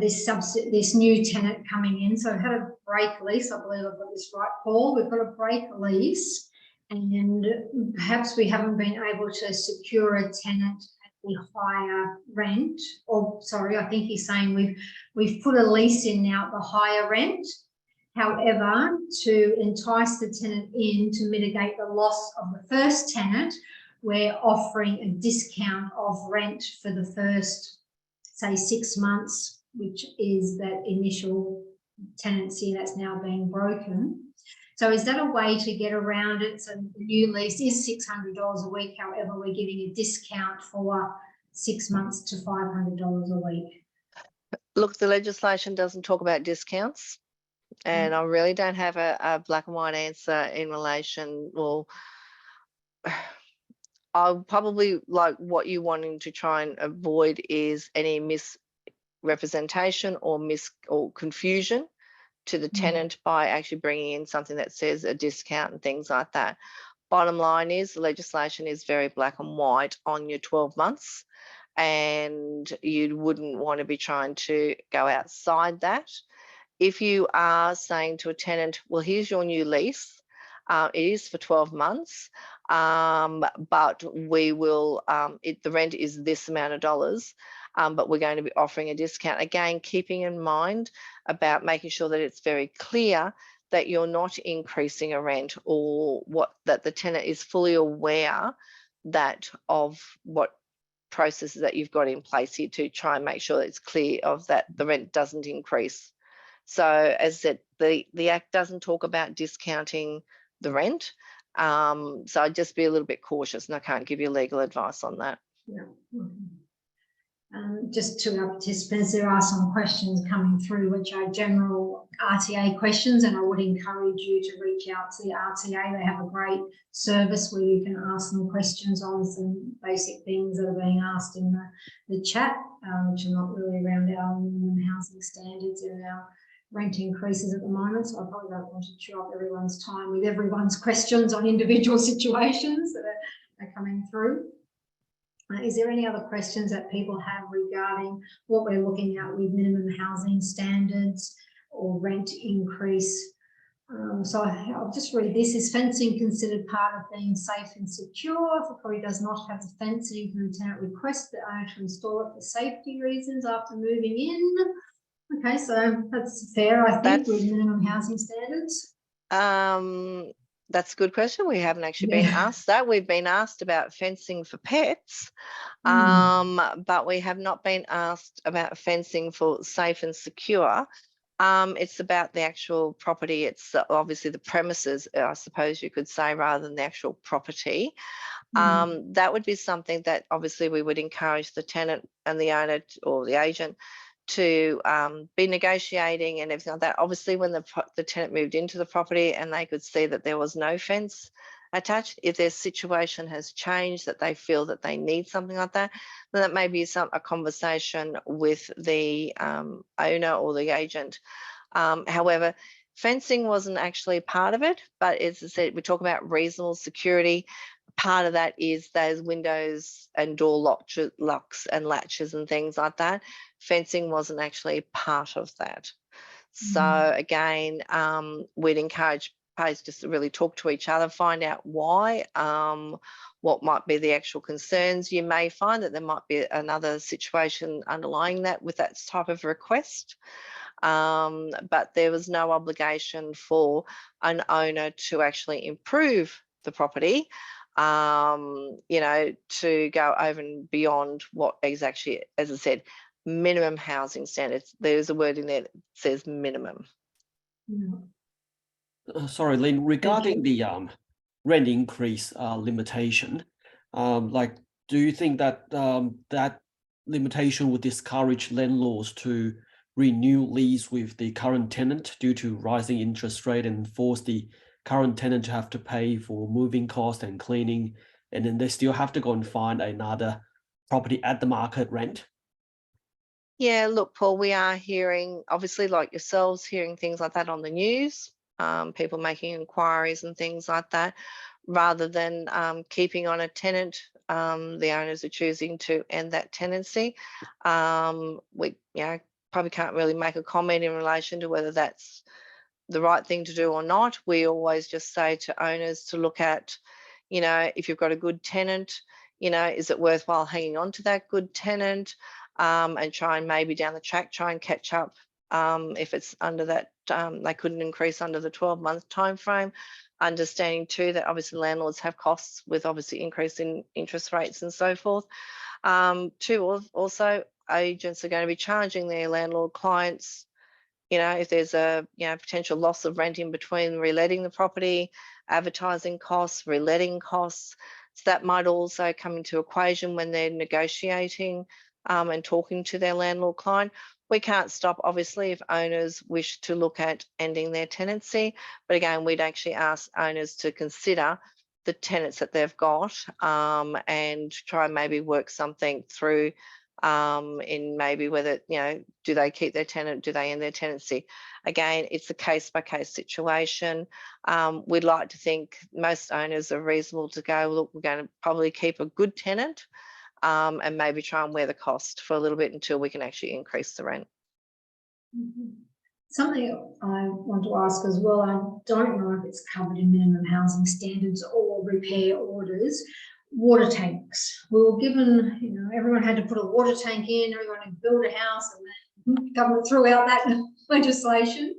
this new tenant coming in. So we've had a break lease. I believe I've got this right, Paul. We've got a break lease, and perhaps we haven't been able to secure a tenant at the higher rent. Or sorry, I think he's saying we've put a lease in now at the higher rent. However, to entice the tenant in to mitigate the loss of the first tenant, we're offering a discount of rent for the first, say, 6 months, which is that initial tenancy that's now being broken. So is that a way to get around it? So the new lease is $600 a week. However, we're giving a discount for 6 months to $500 a week. Look, the legislation doesn't talk about discounts, and I really don't have a black and white answer in relation. Well, I'll probably, like, what you're wanting to try and avoid is any misrepresentation or confusion to the tenant by actually bringing in something that says a discount and things like that. Bottom line is the legislation is very black and white on your 12 months, and you wouldn't want to be trying to go outside that. If you are saying to a tenant, well, here's your new lease, it is for 12 months, but we will, the rent is this amount of dollars, but we're going to be offering a discount. Again, keeping in mind about making sure that it's very clear that you're not increasing a rent, or that the tenant is fully aware that of what processes that you've got in place here to try and make sure that it's clear of that the rent doesn't increase. So as I said, the Act doesn't talk about discounting the rent. So I'd just be a little bit cautious, and I can't give you legal advice on that. Yeah. Just to our participants, there are some questions coming through which are general RTA questions, and I would encourage you to reach out to the RTA. They have a great service where you can ask them questions on some basic things that are being asked in the chat, which are not really around our minimum housing standards and our rent increases at the moment. So I probably don't want to chew up everyone's time with everyone's questions on individual situations that are coming through. Is there any other questions that people have regarding what we're looking at with minimum housing standards or rent increase? So I'll just read this. Is fencing considered part of being safe and secure? If the property does not have the fencing, can the tenant request the owner to install it for safety reasons after moving in? Okay, so that's fair, I think, with minimum housing standards. That's a good question. We haven't actually been asked that. We've been asked about fencing for pets, but we have not been asked about fencing for safe and secure. It's about the actual property. It's obviously the premises, I suppose you could say, rather than the actual property. That would be something that obviously we would encourage the tenant and the owner or the agent to be negotiating and everything like that. Obviously, when the tenant moved into the property and they could see that there was no fence attached, if their situation has changed, that they feel that they need something like that, then that may be a conversation with the owner or the agent. However, fencing wasn't actually part of it, but as I said, we talk about reasonable security. Part of that is those windows and door locks and latches and things like that. Fencing wasn't actually part of that. So again, we'd encourage parties just to really talk to each other, find out why, what might be the actual concerns. You may find that there might be another situation underlying that with that type of request. But there was no obligation for an owner to actually improve the property, you know, to go over and beyond what is actually, as I said, minimum housing standards. There's a word in there that says minimum. Sorry, Lynn, regarding the rent increase limitation, like, do you think that that limitation would discourage landlords to renew lease with the current tenant due to rising interest rate and force the current tenant to have to pay for moving costs and cleaning, and then they still have to go and find another property at the market rent? Yeah, look, Paul, we are hearing, obviously, like yourselves, hearing things like that on the news, people making inquiries and things like that. Rather than keeping on a tenant, the owners are choosing to end that tenancy. We, you know, probably can't really make a comment in relation to whether that's the right thing to do or not. We always just say to owners to look at, you know, if you've got a good tenant, you know, is it worthwhile hanging on to that good tenant, and try and maybe down the track try and catch up if it's under that, they couldn't increase under the 12-month time frame. Understanding too that obviously landlords have costs with obviously increase in interest rates and so forth. Two, also agents are going to be charging their landlord clients, you know, if there's a, you know, potential loss of rent in between reletting the property, advertising costs, reletting costs. So that might also come into equation when they're negotiating and talking to their landlord client. We can't stop, obviously, if owners wish to look at ending their tenancy. But again, we'd actually ask owners to consider the tenants that they've got and try and maybe work something through in maybe whether, you know, do they keep their tenant, do they end their tenancy? Again, it's a case-by-case situation. We'd like to think most owners are reasonable to go, look, we're going to probably keep a good tenant and maybe try and wear the cost for a little bit until we can actually increase the rent. Something I want to ask as well, I don't know if it's covered in minimum housing standards or repair orders, water tanks. We were given, you know, everyone had to put a water tank in, everyone had to build a house, and the government threw out that legislation.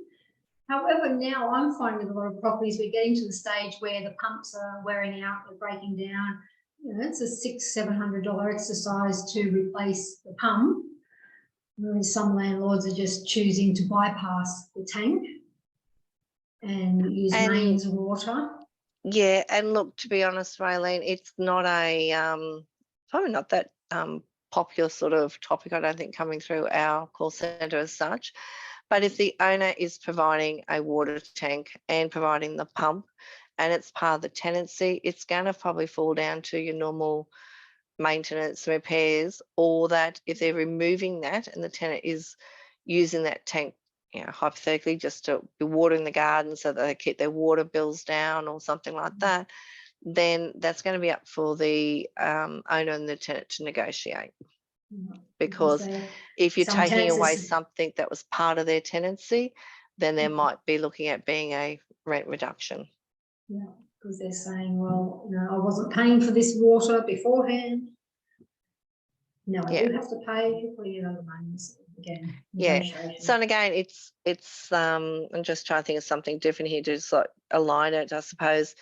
However, now I'm finding with a lot of properties, we're getting to the stage where the pumps are wearing out, they're breaking down. You know, it's a $600-700 exercise to replace the pump. Whereas some landlords are just choosing to bypass the tank and use mains water. Yeah, and look, to be honest, Raylene, it's not a probably not that popular sort of topic, I don't think, coming through our call centre as such. But if the owner is providing a water tank and providing the pump and it's part of the tenancy, it's going to probably fall down to your normal maintenance, repairs, or that if they're removing that and the tenant is using that tank, you know, hypothetically just to be watering the garden so that they keep their water bills down or something like that, then that's going to be up for the owner and the tenant to negotiate. Because if you're taking away something that was part of their tenancy, then they might be looking at being a rent reduction. Yeah, because they're saying, well, no, I wasn't paying for this water beforehand. No, I do have to pay. You're putting it on the money again. Yeah. So and again, it's I'm just trying to think of something different here to just like align it, I suppose.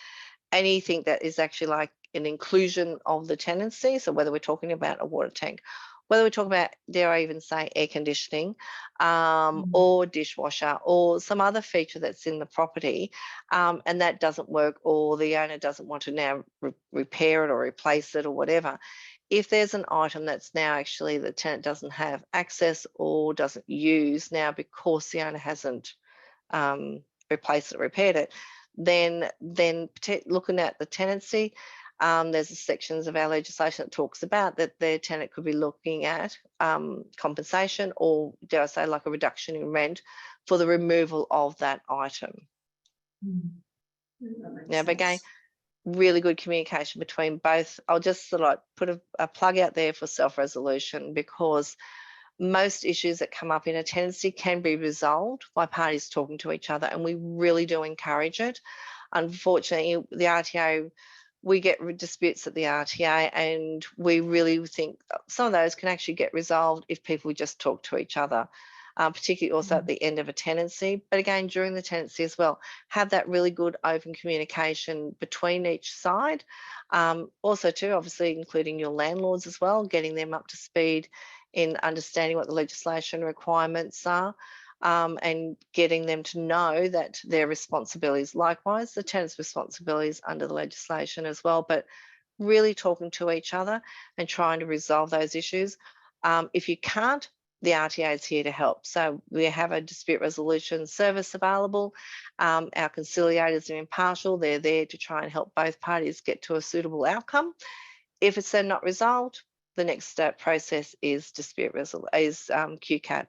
Anything that is actually like an inclusion of the tenancy. So whether we're talking about a water tank, whether we're talking about, dare I even say, air conditioning, or dishwasher, or some other feature that's in the property, and that doesn't work, or the owner doesn't want to now repair it or replace it or whatever. If there's an item that's now actually the tenant doesn't have access or doesn't use now because the owner hasn't replaced it, repaired it, then looking at the tenancy, there's sections of our legislation that talks about that their tenant could be looking at compensation, or dare I say like a reduction in rent for the removal of that item. Now, but again, really good communication between both. I'll just sort of like put a plug out there for self-resolution, because most issues that come up in a tenancy can be resolved by parties talking to each other, and we really do encourage it. Unfortunately, the RTA, we get disputes at the RTA, and we really think some of those can actually get resolved if people just talk to each other, particularly also at the end of a tenancy. But again, during the tenancy as well, have that really good open communication between each side. Also too, obviously including your landlords as well, getting them up to speed in understanding what the legislation requirements are, and getting them to know that their responsibilities, likewise the tenant's responsibilities under the legislation as well, but really talking to each other and trying to resolve those issues. If you can't, the RTA is here to help. So we have a dispute resolution service available. Our conciliators are impartial. They're there to try and help both parties get to a suitable outcome. If it's then not resolved, the next step process is dispute resolution, is QCAT.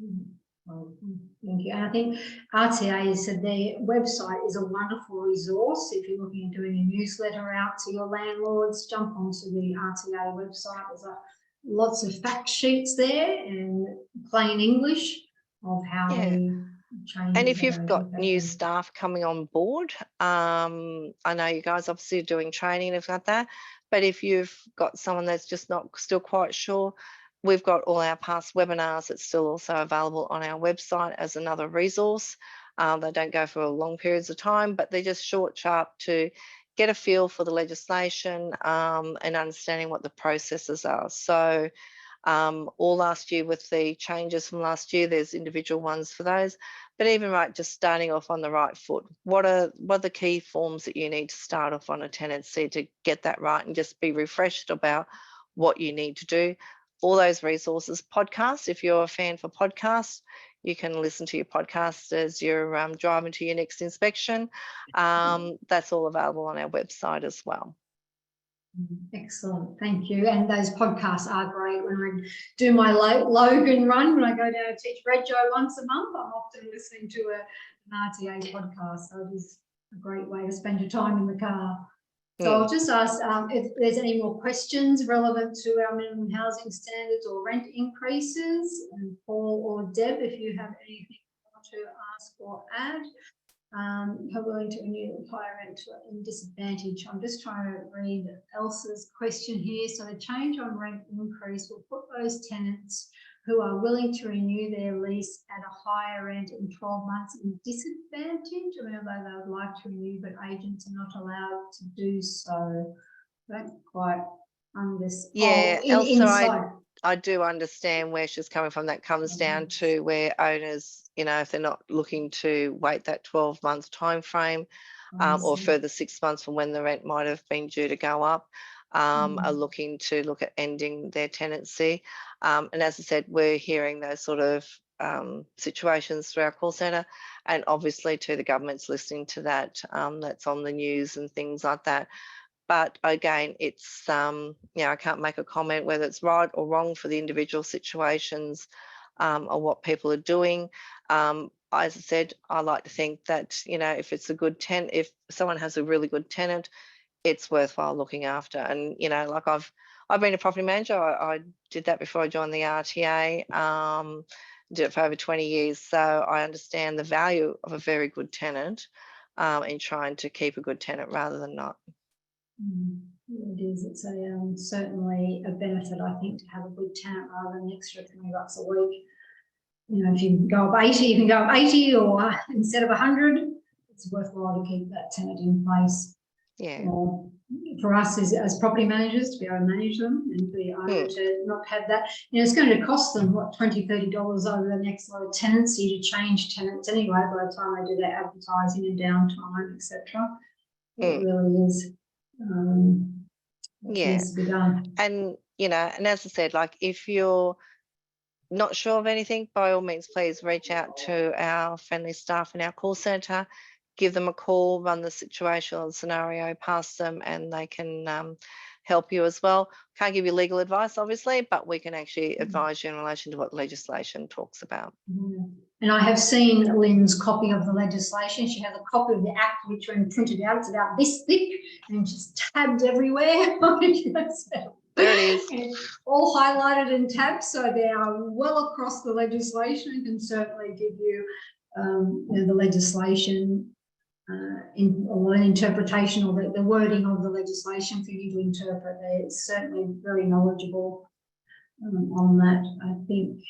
Thank you. And I think RTA said their website is a wonderful resource. If you're looking at doing a newsletter out to your landlords, jump onto the RTA website. There's lots of fact sheets there and plain English of how the changes. And if are you've going to got impact new them. staff coming on board, I know you guys obviously are doing training and stuff like that, but if you've got someone that's just not still quite sure, we've got all our past webinars that's still also available on our website as another resource. They don't go for long periods of time, but they're just short, sharp to get a feel for the legislation and understanding what the processes are. So all last year with the changes from last year, there's individual ones for those, but even right, just starting off on the right foot. What are the key forms that you need to start off on a tenancy to get that right and just be refreshed about what you need to do? All those resources, podcasts, if you're a fan for podcasts, you can listen to your podcast as you're driving to your next inspection. That's all available on our website as well. Excellent, thank you. And those podcasts are great. When I do my Logan run, when I go down to teach Rego once a month, I'm often listening to an RTA podcast. So it is a great way to spend your time in the car. So I'll just ask if there's any more questions relevant to our minimum housing standards or rent increases. And Paul or Deb, if you have anything you want to ask or add. How willing to renew the higher rent in disadvantage? I'm just trying to read Elsa's question here. So the change on rent increase will put those tenants who are willing to renew their lease at a higher rent in 12 months in disadvantage. I mean, although they would like to renew, but agents are not allowed to do so. I don't quite understand. Yeah, Elsa, inside. I do understand where she's coming from. That comes down to where owners, you know, if they're not looking to wait that 12-month time frame or further 6 months from when the rent might have been due to go up, are looking to look at ending their tenancy. And as I said, we're hearing those sort of situations through our call centre, and obviously too the government's listening to that. That's on the news and things like that. But again, it's, you know, I can't make a comment whether it's right or wrong for the individual situations or what people are doing. As I said, I like to think that, you know, if it's a good tenant, if someone has a really good tenant, it's worthwhile looking after. And, you know, like I've been a property manager. I did that before I joined the RTA, did it for over 20 years. So I understand the value of a very good tenant in trying to keep a good tenant rather than not. It is. It's a certainly a benefit, I think, to have a good tenant rather than an extra $20 a week. You know, if you can go up 80, you can go up 80, or instead of 100, it's worthwhile to keep that tenant in place. Yeah. For us as property managers to be able to manage them and be able to not have that. You know, it's going to cost them what $20, $30 over the next lot of tenancy to change tenants anyway. By the time they do their advertising and downtime, etc., it really is. Needs to be done. And you know, and as I said, like if you're not sure of anything, by all means, please reach out to our friendly staff in our call centre, give them a call, run the situational scenario past them, and they can help you as well. Can't give you legal advice, obviously, but we can actually advise you in relation to what legislation talks about. And I have seen Lynn's copy of the legislation. She has a copy of the Act, which when printed out, it's about this thick and just tabbed everywhere. There it is. And all highlighted and tabbed, so they are well across the legislation and can certainly give you, you know, the legislation or an interpretation or the wording of the legislation for you to interpret. They're certainly very knowledgeable on that, I think.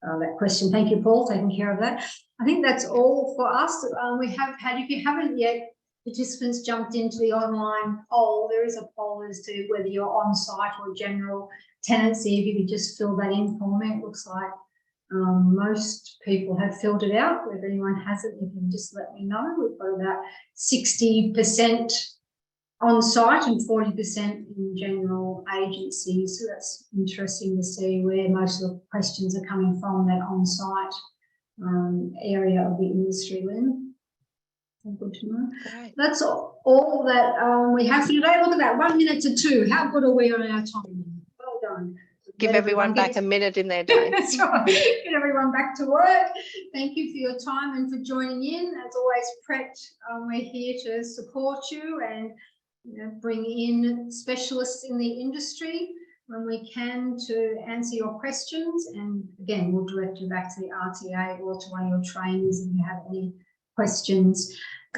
That question. Thank you, Paul, taking care of that. I think that's all for us. We have had, if you haven't yet, participants jumped into the online poll. There is a poll as to whether you're on site or general tenancy. If you could just fill that in for me. It looks like most people have filled it out. If anyone hasn't, you can just let me know. We've got about 60% on site and 40% in general agencies. So that's interesting to see where most of the questions are coming from, that on site area of the industry, Lynn. Good to know. Great. That's all that we have for today. Look at that, 1 minute to 2. How good are we on our time? Well done. Give everyone back a minute in their day. That's right. Get everyone back to work. Thank you for your time and for joining in. As always, PRET, we're here to support you and, you know, bring in specialists in the industry. when we can to answer your questions. And again, we'll direct you back to the RTA or to one of your trainers if you have any questions.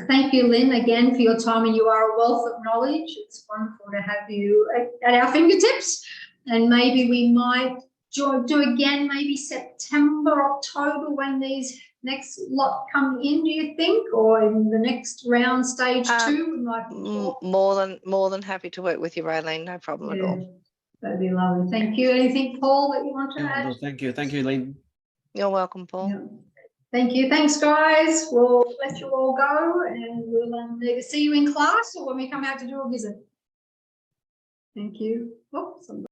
Thank you, Lynn, again for your time, and you are a wealth of knowledge. It's wonderful to have you at our fingertips, and maybe we might do again maybe September, October when these next lot come in, do you think, or in the next round, stage 2? We might talk. More than happy to work with you, Raylene, no problem at all. That'd be lovely. Thank you. Anything, Paul, that you want to add? No, thank you, Lynn. You're welcome, Paul. Yeah. Thank you. Thanks, guys. We'll let you all go, and we'll either see you in class or when we come out to do a visit. Thank you. Oh,